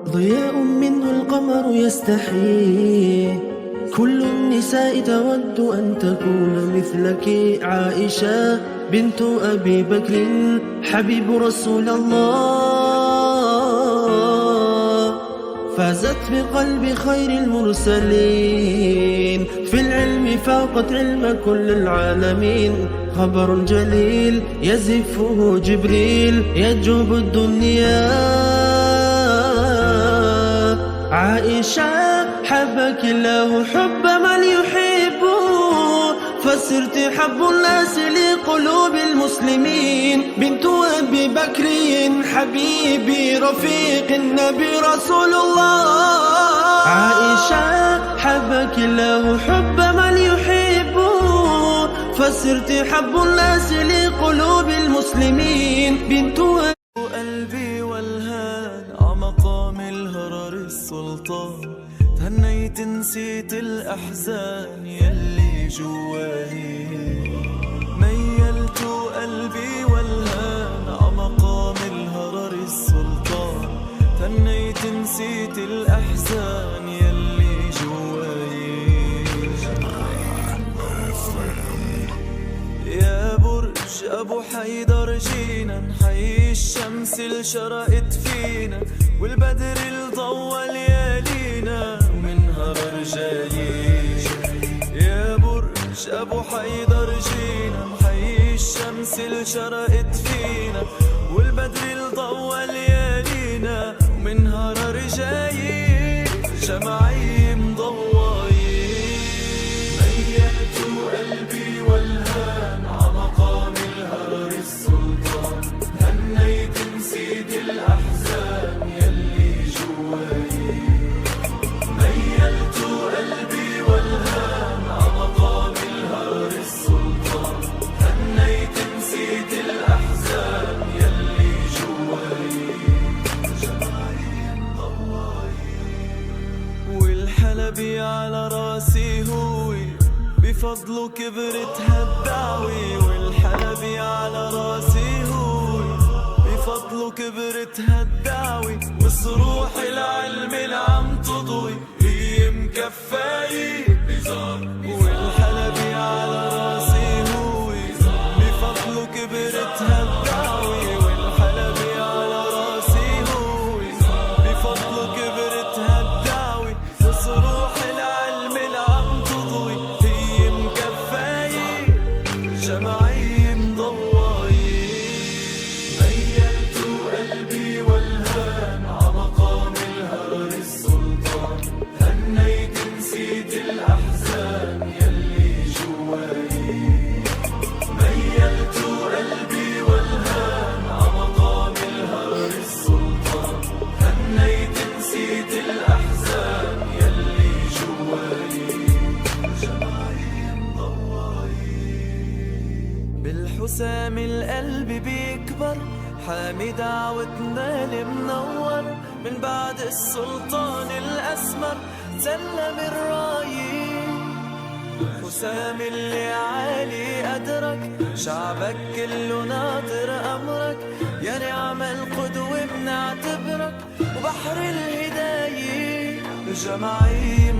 ضياء منه القمر يستحي، كل النساء تود أن تكون مثلك. عائشة بنت أبي بكر حبيب رسول الله، فازت بقلب خير المرسلين، في العلم فاقت علم كل العالمين. خبر جليل يزفه جبريل يجوب الدنيا. عائشة حبك الله حب من يحب، فصرت حب الناس لقلوب المسلمين. بنت أبي بكر حبيبي رفيق النبي رسول الله. عائشة حبك الله حب من يحب، فصرت حب الناس لقلوب المسلمين. بنت قلبي والهان عمقام الهرر السلطان، تهنيت نسيت الأحزان يلي جوالي. ميلت قلبي والهان عمقام الهرر السلطان، تهنيت نسيت الأحزان يلي جوالي. يا برج أبو حيدر جينا نحيي الشمس اللي شرقت فينا، والبدر اللي ضوى ليالينا ومنها رجالي. يا برج أبو حيدر جينا نحيي الشمس اللي شرقت فينا، والبدر اللي ضوى ليالينا ومنها رجالي. شمعي مضوي ميلت قلبي والهان عمقام الهرر السلطان، هنيت نسيت الأحزان يلي جواي. ميلت قلبي والهان عمقام الهرر السلطان، هنيت نسيت الأحزان يلي جواي. شمعي مضوي والحلبي على راسي هوي، بفضله كبرت هالدعوي. والحلبي على راسي هوي، بفضله كبرت هالدعوي. وصروح العلم اللي عم تضوي هي مكفاية. والحلبي على راسي هوي، بفضله كبرت هالدعوي. والحلبي على راسي هوي، بفضله كبرت هالدعوي. وصروح العلم اللي عم تضوي هي مكفاية. شمعي مضوي ميلت قلبي والهان عمقام الهرر السلطان، هنيت نسيت الأحزان يلي جواي. ميلت قلبي والهان عمقام الهرر السلطان، هنيت نسيت الأحزان يلي جواي. شمعي مضوي بالحسام القلب بيكبر، حامي دعوتنا المنور. من بعد السلطان الأسمر سلم الراية. حسام اللي عالي أدرك، شعبك كله ناطر أمرك. يا نعم القدوة بنعتبرك، وبحر الهداية جمعي